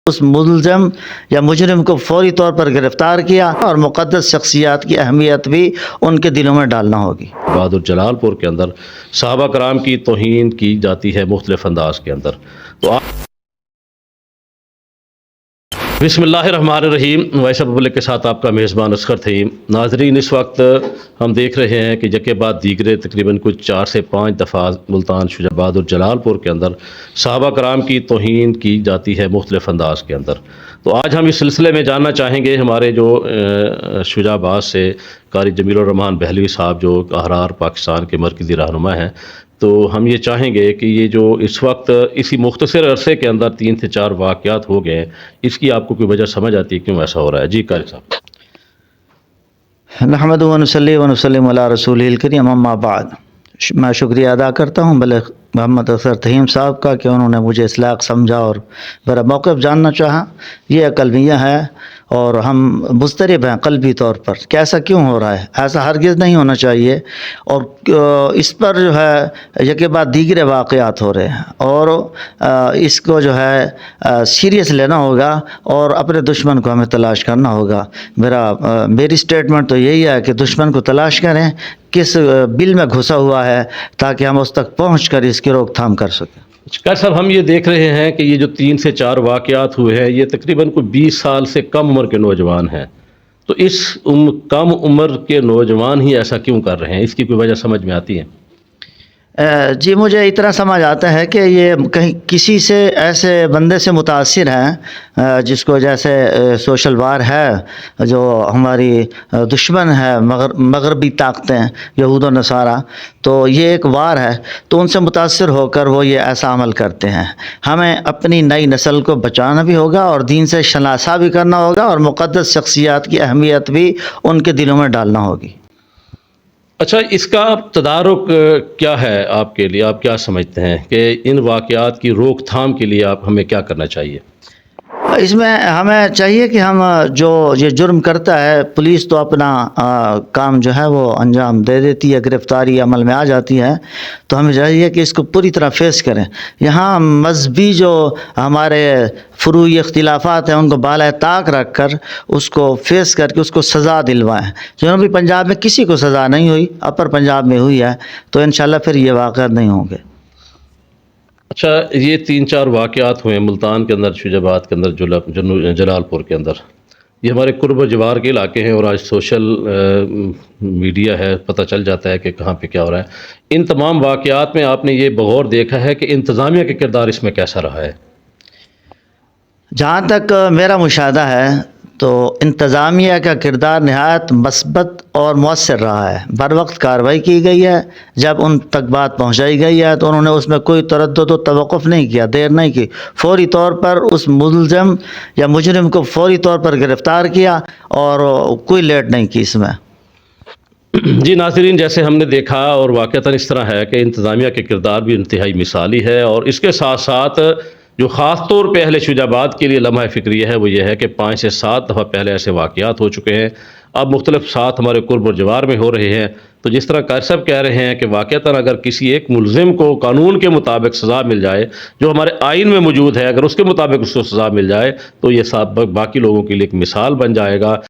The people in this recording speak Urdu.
اس ملزم یا مجرم کو فوری طور پر گرفتار کیا اور مقدس شخصیات کی اہمیت بھی ان کے دلوں میں ڈالنا ہوگی۔ بہادر جلال پور کے اندر صحابہ کرام کی توہین کی جاتی ہے مختلف انداز کے اندر۔ تو بسم اللہ الرحمن الرحیم، وائس آف پبلک کے ساتھ آپ کا میزبان اصغر تھیم۔ ناظرین، اس وقت ہم دیکھ رہے ہیں کہ یکے بعد دیگرے تقریباً کچھ 4 سے 5 دفعہ ملتان شجاع بہادر جلال پور کے اندر صحابہ کرام کی توہین کی جاتی ہے مختلف انداز کے اندر۔ تو آج ہم اس سلسلے میں جاننا چاہیں گے ہمارے جو شجاع آباد سے قاری جمیل الرحمان بہلوی صاحب جو احرار پاکستان کے مرکزی رہنما ہیں، تو ہم یہ چاہیں گے کہ یہ جو اس وقت اسی مختصر عرصے کے اندر 3 سے 4 واقعات ہو گئے ہیں، اس کی آپ کو کوئی وجہ سمجھ آتی ہے کیوں ایسا ہو رہا ہے؟ جی قاری صاحب۔ نحمدہ و نصلی و نسلم علی رسولہ الکریم، اما بعد۔ میں شکریہ ادا کرتا ہوں بلغ محمد اصغر تھیم صاحب کا کہ انہوں نے مجھے اس لائق سمجھا اور میرا موقف جاننا چاہا۔ یہ قلبیہ ہے اور ہم مضطرب ہیں قلبی طور پر کہ ایسا کیوں ہو رہا ہے، ایسا ہرگز نہیں ہونا چاہیے، اور اس پر جو ہے یکے بعد دیگرے واقعات ہو رہے ہیں، اور اس کو جو ہے سیریس لینا ہوگا اور اپنے دشمن کو ہمیں تلاش کرنا ہوگا۔ میری سٹیٹمنٹ تو یہی ہے کہ دشمن کو تلاش کریں، کس بل میں گھسا ہوا ہے، تاکہ ہم اس تک پہنچ کر اس کی روک تھام کر سکیں۔ قاری صاحب، ہم یہ دیکھ رہے ہیں کہ یہ جو 3 سے 4 واقعات ہوئے ہیں، یہ تقریباً کوئی 20 سال سے کم عمر کے نوجوان ہیں۔ تو اس کم عمر کے نوجوان ہی ایسا کیوں کر رہے ہیں؟ اس کی کوئی وجہ سمجھ میں آتی ہے؟ جی، مجھے اتنا سمجھ آتا ہے کہ یہ کہیں کسی سے ایسے بندے سے متاثر ہیں جس کو جیسے سوشل وار ہے، جو ہماری دشمن ہے مغربی طاقتیں یہود و نصارہ، تو یہ ایک وار ہے، تو ان سے متاثر ہو کر وہ یہ ایسا عمل کرتے ہیں۔ ہمیں اپنی نئی نسل کو بچانا بھی ہوگا اور دین سے شناسا بھی کرنا ہوگا، اور مقدس شخصیات کی اہمیت بھی ان کے دلوں میں ڈالنا ہوگی۔ اچھا، اس کا تدارک کیا ہے آپ کے لیے؟ آپ کیا سمجھتے ہیں کہ ان واقعات کی روک تھام کے لیے ہمیں کیا کرنا چاہیے؟ اس میں ہمیں چاہیے کہ ہم جو یہ جرم کرتا ہے، پولیس تو اپنا کام جو ہے وہ انجام دے دیتی ہے، گرفتاری عمل میں آ جاتی ہے، تو ہمیں چاہیے کہ اس کو پوری طرح فیس کریں۔ یہاں مذہبی جو ہمارے فروعی اختلافات ہیں ان کو بالائے طاق رکھ کر اس کو فیس کر کے اس کو سزا دلوائیں۔ جنوبی پنجاب میں کسی کو سزا نہیں ہوئی، اپر پنجاب میں ہوئی ہے، تو انشاءاللہ پھر یہ واقعات نہیں ہوں گے۔ اچھا، یہ 3-4 واقعات ہوئے ملتان کے اندر، شجاع آباد کے اندر، جلال پور کے اندر، یہ ہمارے قرب و جوار کے علاقے ہیں، اور آج سوشل میڈیا ہے، پتہ چل جاتا ہے کہ کہاں پہ کیا ہو رہا ہے۔ ان تمام واقعات میں آپ نے یہ بغور دیکھا ہے کہ انتظامیہ کا کردار اس میں کیسا رہا ہے؟ جہاں تک میرا مشاہدہ ہے تو انتظامیہ کا کردار نہایت مثبت اور مؤثر رہا ہے۔ بر وقت کارروائی کی گئی ہے، جب ان تک بات پہنچائی گئی ہے تو انہوں نے اس میں کوئی تردد و توقف نہیں کیا، دیر نہیں کی، فوری طور پر اس ملزم یا مجرم کو فوری طور پر گرفتار کیا اور کوئی لیٹ نہیں کی اس میں۔ جی ناظرین، جیسے ہم نے دیکھا اور واقعتاً اس طرح ہے کہ انتظامیہ کے کردار بھی انتہائی مثالی ہے، اور اس کے ساتھ ساتھ جو خاص طور پہ اہل شجاع آباد کے لیے لمحہ فکریہ ہے وہ یہ ہے کہ 5 سے 7 دفعہ پہلے ایسے واقعات ہو چکے ہیں، اب مختلف ساتھ ہمارے قرب و جوار میں ہو رہے ہیں۔ تو جس طرح قاری صاحب کہہ رہے ہیں کہ واقعتاً اگر کسی ایک ملزم کو قانون کے مطابق سزا مل جائے جو ہمارے آئین میں موجود ہے، اگر اس کے مطابق اس کو سزا مل جائے تو یہ باقی لوگوں کے لیے ایک مثال بن جائے گا۔